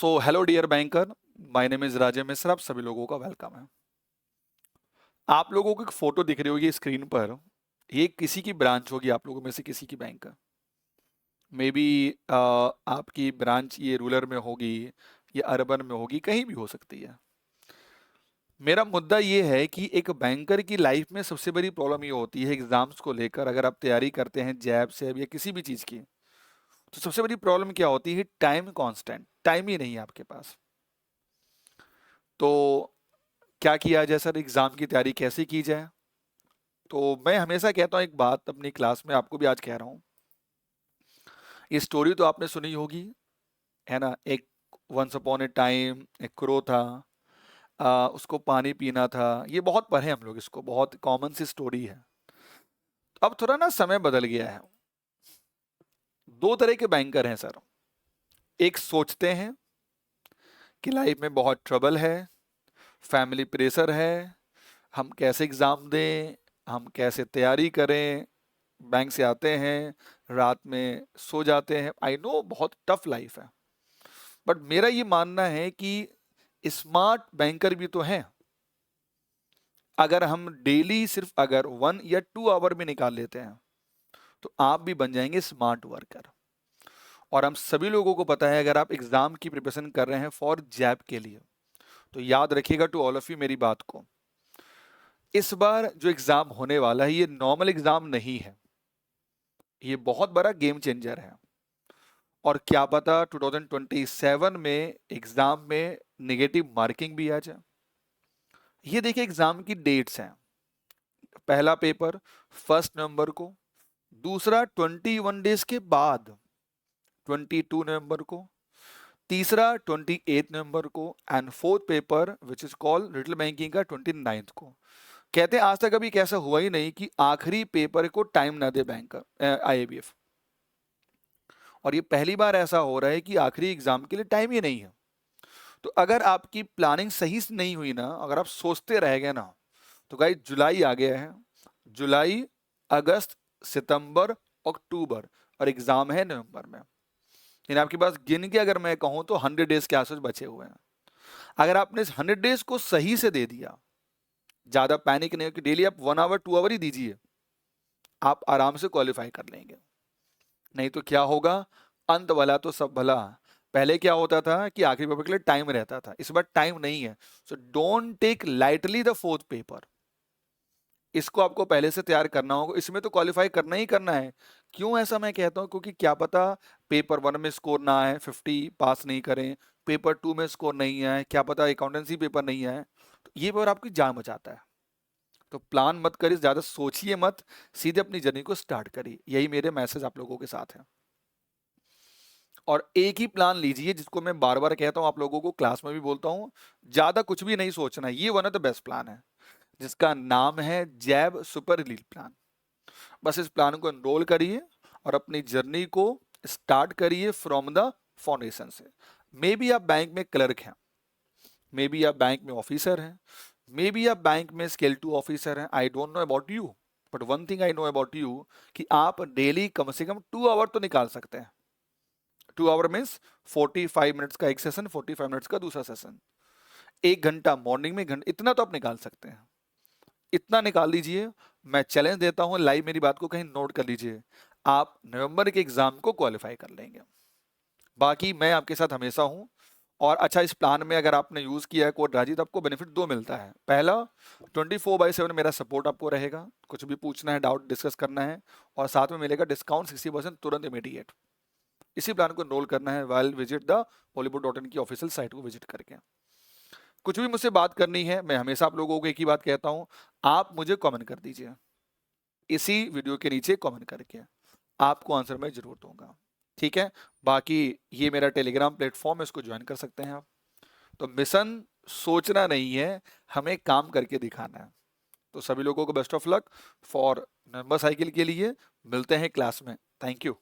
So hello dear banker, my name is Rajay Mishra. आप सभी लोगों का वेलकम है। आप लोगों को एक फोटो दिख रही होगी स्क्रीन पर। ये किसी की ब्रांच होगी, आप लोगों में से किसी की बैंक का। मे बी आपकी ब्रांच ये रूरल में होगी या अर्बन में होगी, कहीं भी हो सकती है। मेरा मुद्दा ये है कि एक बैंकर की लाइफ में सबसे बड़ी प्रॉब्लम ये होती है एग्जाम्स को लेकर। अगर आप तैयारी करते हैं जैब से या किसी भी चीज़ की, तो सबसे बड़ी प्रॉब्लम क्या होती है? टाइम कांस्टेंट, टाइम ही नहीं है आपके पास। तो क्या किया जाए सर, एग्जाम की तैयारी कैसे की जाए? तो मैं हमेशा कहता हूँ एक बात अपनी क्लास में, आपको भी आज कह रहा हूँ। ये स्टोरी तो आपने सुनी होगी, है ना? एक वंस अपॉन ए टाइम एक क्रो था, उसको पानी पीना था। ये बहुत पढ़े हम लोग इसको, बहुत कॉमन सी स्टोरी है। अब थोड़ा ना समय बदल गया है। दो तरह के बैंकर हैं सर। एक सोचते हैं कि लाइफ में बहुत ट्रबल है, फैमिली प्रेशर है, हम कैसे एग्ज़ाम दें, हम कैसे तैयारी करें। बैंक से आते हैं, रात में सो जाते हैं। आई नो बहुत टफ लाइफ है, बट मेरा ये मानना है कि स्मार्ट बैंकर भी तो हैं। अगर हम डेली सिर्फ अगर 1 या 2 आवर में निकाल लेते हैं, तो आप भी बन जाएंगे स्मार्ट वर्कर। और हम सभी लोगों को पता है, अगर आप एग्जाम की प्रिपरेशन कर रहे हैं फॉर जैब के लिए, तो याद रखिएगा टू ऑल ऑफ यू मेरी बात को। इस बार जो एग्जाम होने वाला है, ये नॉर्मल एग्जाम नहीं है, ये बहुत बड़ा गेम चेंजर है। और क्या पता 2027 में एग्जाम में नेगेटिव मार्किंग भी आ जाए। ये देखिए एग्जाम की डेट्स हैं। पहला पेपर 1 नवंबर को, दूसरा 21 डेज के बाद 22 नवंबर को, तीसरा 28 नवंबर को, and fourth paper which is called retail banking का 29 को। कहते हैं आज तक अभी कैसा हुआ ही नहीं कि आखिरी पेपर को टाइम ना दे बैंकर आईएबीएफ। और ये पहली बार ऐसा हो रहा है कि आखिरी एग्जाम के लिए टाइम ही नहीं है। तो अगर आपकी प्लानिंग सही से नहीं हुई ना, अगर आप सोचते रह गए ना, तो गाइस जुलाई आ गया है। जुलाई, अगस्त, सितंबर, अक्टूबर, और एग्जाम है नवंबर में। यानी आपके पास गिन के अगर मैं कहूं तो 100 डेज के आसपास बचे हुए हैं। अगर आपने इस 100 डेज को सही से दे दिया, ज्यादा पैनिक नहीं हो कि डेली आप 1 आवर 2 आवर ही दीजिए, आप आराम से क्वालिफाई कर लेंगे। नहीं तो क्या होगा? अंत भला तो सब भला। पहले क्या होता था कि आखिरी पेपर के लिए टाइम रहता था, इस बार टाइम नहीं है। So don't take lightly the fourth paper. इसको आपको पहले से तैयार करना होगा, इसमें तो क्वालिफाई करना ही करना है। क्यों ऐसा मैं कहता हूँ? क्योंकि क्या पता पेपर 1 में स्कोर ना आए, 50 पास नहीं करें, पेपर 2 में स्कोर नहीं आए, क्या पता अकाउंटेंसी पेपर नहीं आए, तो ये पेपर आपकी जान बचाता है। तो प्लान मत करिए, ज्यादा सोचिए मत, सीधे अपनी जर्नी को स्टार्ट करिए। यही मेरे मैसेज आप लोगों के साथ है। और एक ही प्लान लीजिए, जिसको मैं बार बार कहता हूँ आप लोगों को, क्लास में भी बोलता हूँ, ज्यादा कुछ भी नहीं सोचना है। ये one of the best plan है, जिसका नाम है जैब सुपर रिलीज प्लान। बस इस प्लान को एनरोल करिए और अपनी जर्नी को स्टार्ट करिए फ्रॉम द फाउंडेशन से। मे बी आप बैंक में क्लर्क हैं, मे बी आप बैंक में ऑफिसर हैं, मे बी आप बैंक में स्केल 2 ऑफिसर हैं। I don't know about you, but one thing I know about you, कि आप डेली कम से कम 2 आवर तो निकाल सकते हैं। 2 आवर मीन्स 45 मिनट्स का एक सेशन, 45 मिनट्स का दूसरा सेशन, 1 घंटा मॉर्निंग में, घंटा, इतना तो आप निकाल सकते हैं। इतना निकाल लीजिए। मैं चैलेंज देता हूं, लाइव मेरी बात को कहीं नोट कर लीजिए, आप नवंबर के एग्जाम को क्वालिफाई कर लेंगे। बाकी मैं आपके साथ हमेशा हूं। और अच्छा, इस प्लान में अगर आपने यूज किया है कोड राजीव, तो आपको बेनिफिट 2 मिलता है। पहला, 24/7 मेरा सपोर्ट आपको रहेगा, कुछ भी पूछना है, डाउट डिस्कस करना है, और साथ में मिलेगा डिस्काउंट 60% तुरंत इमीडिएट। इसी प्लान को एनरोल करना है वाइल विजिट द polyboard.in की ऑफिशियल साइट को विजिट करके। कुछ भी मुझसे बात करनी है, मैं हमेशा आप लोगों को एक ही बात कहता हूं, आप मुझे कमेंट कर दीजिए, इसी वीडियो के नीचे कमेंट करके आपको आंसर मैं जरूर दूंगा। ठीक है? बाकी ये मेरा टेलीग्राम प्लेटफॉर्म है, इसको ज्वाइन कर सकते हैं आप। तो मिशन सोचना नहीं है, हमें काम करके दिखाना है। तो सभी लोगों को best of luck for number cycle के लिए। मिलते हैं क्लास में। Thank you.